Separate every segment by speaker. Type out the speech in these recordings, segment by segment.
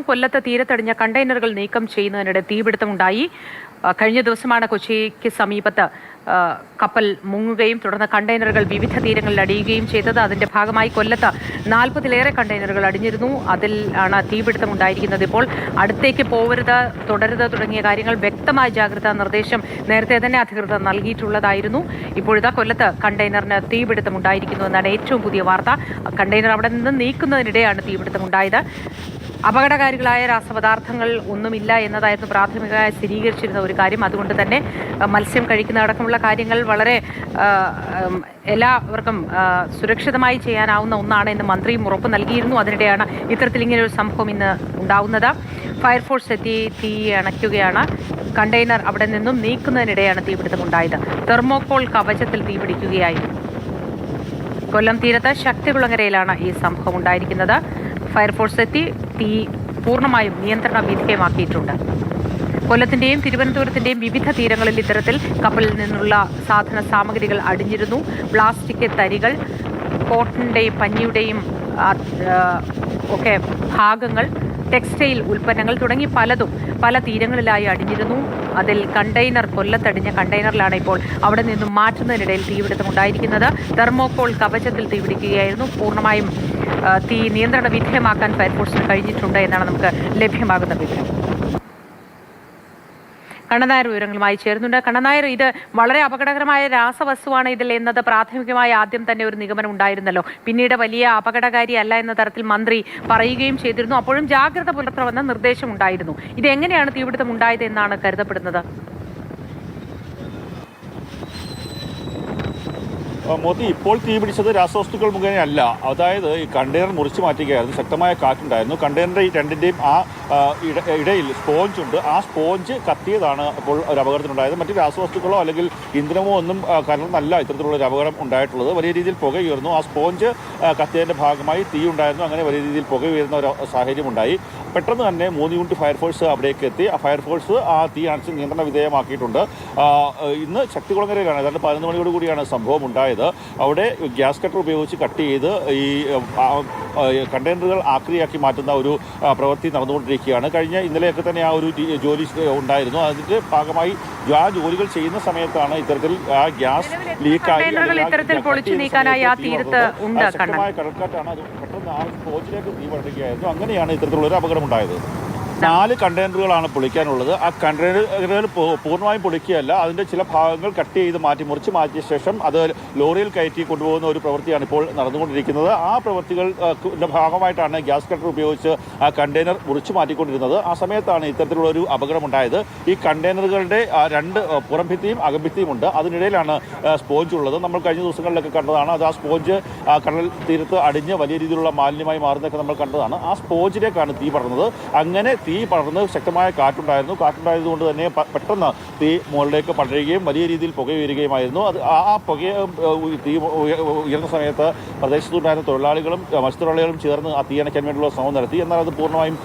Speaker 1: കൊല്ലത്ത് തീരത്തടിഞ്ഞ കണ്ടെയ്നറുകൾ നീക്കം ചെയ്യുന്നതിനിടെ തീപിടുത്തമുണ്ടായി. കഴിഞ്ഞ ദിവസമാണ് കൊച്ചിക്ക് സമീപത്ത് കപ്പൽ മുങ്ങുകയും തുടർന്ന് കണ്ടെയ്നറുകൾ വിവിധ തീരങ്ങളിൽ അടിയുകയും ചെയ്തത്. അതിന്റെ ഭാഗമായി കൊല്ലത്ത് 40-ലേറെ കണ്ടെയ്നറുകൾ അടിഞ്ഞിരുന്നു. അതിൽ ആണ് തീപിടുത്തമുണ്ടായിരിക്കുന്നത്. ഇപ്പോൾ അടുത്തേക്ക് പോവരുത്, തുടരുത് തുടങ്ങിയ കാര്യങ്ങൾ വ്യക്തമായ ജാഗ്രതാ നിർദ്ദേശം നേരത്തെ തന്നെ അധികൃതർ നൽകിയിട്ടുള്ളതായിരുന്നു. ഇപ്പോഴിതാ കൊല്ലത്ത് കണ്ടെയ്നറിന് തീപിടുത്തമുണ്ടായിരിക്കുന്നു എന്നാണ് ഏറ്റവും പുതിയ വാർത്ത. കണ്ടെയ്നർ അവിടെ നിന്ന് നീക്കുന്നതിനിടെയാണ് തീപിടുത്തമുണ്ടായത്. അപകടകാരികളായ രാസപദാർത്ഥങ്ങൾ ഒന്നുമില്ല എന്നതായിരുന്നു പ്രാഥമികമായി സ്ഥിരീകരിച്ചിരുന്ന ഒരു കാര്യം. അതുകൊണ്ട് തന്നെ മത്സ്യം കഴിക്കുന്ന അടക്കമുള്ള കാര്യങ്ങൾ വളരെ എല്ലാവർക്കും സുരക്ഷിതമായി ചെയ്യാനാവുന്ന ഒന്നാണ് എന്ന് മന്ത്രിയും ഉറപ്പ് നൽകിയിരുന്നു. അതിനിടെയാണ് ഇത്തരത്തിൽ ഇങ്ങനെയൊരു സംഭവം ഇന്ന് ഉണ്ടാവുന്നത്. ഫയർഫോഴ്സ് എത്തി തീ അണയ്ക്കുകയാണ്. കണ്ടെയ്നർ അവിടെ നിന്നും നീക്കുന്നതിനിടെയാണ് തീപിടുത്തമുണ്ടായത്. തെർമോകോൾ കവചത്തിൽ തീപിടിക്കുകയായിരുന്നു. കൊല്ലം തീരത്ത് ശക്തികുളങ്ങരയിലാണ് ഈ സംഭവം ഉണ്ടായിരിക്കുന്നത്. ഫയർഫോഴ്സ് എത്തി തീ പൂർണ്ണമായും നിയന്ത്രണ വിധേയമാക്കിയിട്ടുണ്ട്. കൊല്ലത്തിന്റെയും തിരുവനന്തപുരത്തിന്റെയും വിവിധ തീരങ്ങളിൽ ഇത്തരത്തിൽ കപ്പലിൽ നിന്നുള്ള സാധന സാമഗ്രികൾ അടിഞ്ഞിരുന്നു. പ്ലാസ്റ്റിക് തരികൾ, കോട്ടന്റെയും പഞ്ഞിയുടെയും ഒക്കെ ഭാഗങ്ങൾ, ടെക്സ്റ്റൈൽ ഉൽപ്പന്നങ്ങൾ തുടങ്ങി പലതും പല തീരങ്ങളിലായി അടിഞ്ഞിരുന്നു. അതിൽ കണ്ടെയ്നർ, കൊല്ലത്തടിഞ്ഞ കണ്ടെയ്നറിലാണ് ഇപ്പോൾ അവിടെ നിന്നും മാറ്റുന്നതിനിടയിൽ തീപിടുത്തമുണ്ടായിരിക്കുന്നത്. തെർമോകോൾ കവചത്തിൽ തീപിടിക്കുകയായിരുന്നു. പൂർണ്ണമായും തീ നിയന്ത്രണ വിധേയമാക്കാൻ ഫയർഫോഴ്സിന് കഴിഞ്ഞിട്ടുണ്ട് എന്നാണ് നമുക്ക് ലഭ്യമാകുന്ന വിവരം. കണ്ണനായർ വിവരങ്ങളുമായി ചേരുന്നുണ്ട്. കണ്ണനായർ, ഇത് വളരെ അപകടകരമായ രാസവസ്തുവാണ് ഇതിൽ എന്നത് പ്രാഥമികമായി ആദ്യം തന്നെ ഒരു നിഗമനം ഉണ്ടായിരുന്നല്ലോ. പിന്നീട് വലിയ അപകടകാരി അല്ല എന്ന തരത്തിൽ മന്ത്രി പറയുകയും ചെയ്തിരുന്നു. അപ്പോഴും ജാഗ്രത പുലർത്തണമെന്ന നിർദ്ദേശം ഉണ്ടായിരുന്നു. ഇത് എങ്ങനെയാണ് തീപിടുത്തം ഉണ്ടായത് എന്നാണ് കരുതപ്പെടുന്നത്?
Speaker 2: മോദി, ഇപ്പോൾ തീപിടിച്ചത് രാസവസ്തുക്കൾ മുഖേനയല്ല. അതായത് ഈ കണ്ടെയ്നർ മുറിച്ചു മാറ്റുകയായിരുന്നു. ശക്തമായ കാറ്റുണ്ടായിരുന്നു. കണ്ടെയ്നറിന്റെ രണ്ടിന്റെയും ഇടയിൽ സ്പോഞ്ച് ഉണ്ട്. ആ സ്പോഞ്ച് കത്തിയതാണ് ഇപ്പോൾ ഒരു അപകടത്തിനുണ്ടായത്. മറ്റ് രാസവസ്തുക്കളോ അല്ലെങ്കിൽ ഇന്ധനമോ ഒന്നും കലർന്നല്ല ഇത്തരത്തിലുള്ള ഒരു അപകടം ഉണ്ടായിട്ടുള്ളത്. വലിയ രീതിയിൽ പുക ഉയർന്നു. ആ സ്പോഞ്ച് കത്തിയതിന്റെ ഭാഗമായി തീ ഉണ്ടായിരുന്നു. അങ്ങനെ വലിയ രീതിയിൽ പുക ഉയർന്ന ഒരു സാഹചര്യം ഉണ്ടായി. പെട്ടെന്ന് തന്നെ 3 യൂണിറ്റ് ഫയർഫോഴ്സ് അവിടേക്ക് എത്തി. ആ ഫയർഫോഴ്സ് ആ തീ അണച്ച് നിയന്ത്രണ വിധേയമാക്കിയിട്ടുണ്ട്. ഇന്ന് ശക്തികുളങ്ങരയിലാണ്, ഏതാണ്ട് 11 മണിയോട് കൂടിയാണ് സംഭവം ഉണ്ടായത്. അവിടെ ഗ്യാസ് കട്ടർ ഉപയോഗിച്ച് കട്ട് ചെയ്ത് ഈ കണ്ടെയ്നറുകൾ ആക്രിയാക്കി മാറ്റുന്ന ഒരു പ്രവൃത്തി നടന്നുകൊണ്ടിരിക്കുകയാണ്. ഇന്നലെയൊക്കെ തന്നെ ആ ഒരു ജോലി ഉണ്ടായിരുന്നു. അതിന്റെ ഭാഗമായി ആ ജോലികൾ ചെയ്യുന്ന സമയത്താണ് ഇത്തരത്തിൽ ആ ഗ്യാസ് ലീക്കായി ശക്തമായ കടൽക്കാറ്റാണ്. അത് പെട്ടെന്ന് ആ സ്പോഞ്ചിലേക്ക് തീ പടരുകയായിരുന്നു. അങ്ങനെയാണ് ഇത്തരത്തിലുള്ള ഒരു അപകടം ഉണ്ടായത്. 4 കണ്ടെയ്നറുകളാണ് പൊളിക്കാനുള്ളത്. ആ കണ്ടെയ്നറുകൾ പൂർണ്ണമായും പൊളിക്കുകയല്ല, അതിൻ്റെ ചില ഭാഗങ്ങൾ കട്ട് ചെയ്ത് മുറിച്ച് മാറ്റിയ ശേഷം അത് ലോറിയിൽ കയറ്റി കൊണ്ടുപോകുന്ന ഒരു പ്രവൃത്തിയാണ് ഇപ്പോൾ നടന്നുകൊണ്ടിരിക്കുന്നത്. ആ പ്രവൃത്തികളുടെ ഭാഗമായിട്ടാണ് ഗ്യാസ് കട്ടർ ഉപയോഗിച്ച് ആ കണ്ടെയ്നർ മുറിച്ച് മാറ്റിക്കൊണ്ടിരുന്നത്. ആ സമയത്താണ് ഇത്തരത്തിലുള്ള ഒരു അപകടമുണ്ടായത്. ഈ കണ്ടെയ്നറുകളുടെ 2 പുറംഭിത്തിയും അകംഭിത്തിയും ഉണ്ട്. അതിനിടയിലാണ് സ്പോഞ്ച് ഉള്ളത്. നമ്മൾ കഴിഞ്ഞ ദിവസങ്ങളിലൊക്കെ കണ്ടതാണ്. അത് ആ സ്പോഞ്ച് കടൽ തീരത്ത് അടിഞ്ഞ് വലിയ രീതിയിലുള്ള മാലിന്യമായി മാറുന്നതൊക്കെ നമ്മൾ കണ്ടതാണ്. ആ സ്പോഞ്ചിലേക്കാണ് തീ പടർന്നത്. അങ്ങനെ തീ പടർന്ന് ശക്തമായ കാറ്റുണ്ടായതുകൊണ്ട് തന്നെ പെട്ടെന്ന് തീ മുകളിലേക്ക് പടരുകയും വലിയ രീതിയിൽ പുക ഉയരുകയുമായിരുന്നു. അത് ആ പുക തീ ഉയർന്ന സമയത്ത് പ്രദേശത്തുണ്ടായിരുന്ന തൊഴിലാളികളും മത്സ്യത്തൊഴിലാളികളും ചേർന്ന് ആ തീ അണയ്ക്കാൻ വേണ്ടിയുള്ള ശ്രമം നടത്തി. എന്നാൽ അത് പൂർണ്ണമായും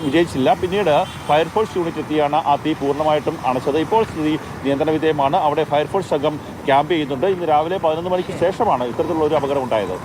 Speaker 2: വിജയിച്ചില്ല. പിന്നീട് ഫയർഫോഴ്സ് യൂണിറ്റ് എത്തിയാണ് ആ തീ പൂർണ്ണമായിട്ടും അണച്ചത്. ഇപ്പോൾ സ്ഥിതി നിയന്ത്രണ വിധേയമാണ്. അവിടെ ഫയർഫോഴ്സ് സംഘം ക്യാമ്പ് ചെയ്യുന്നുണ്ട്. ഇന്ന് രാവിലെ 11 മണിക്ക് ശേഷമാണ് ഇത്തരത്തിലുള്ള ഒരു അപകടം ഉണ്ടായത്.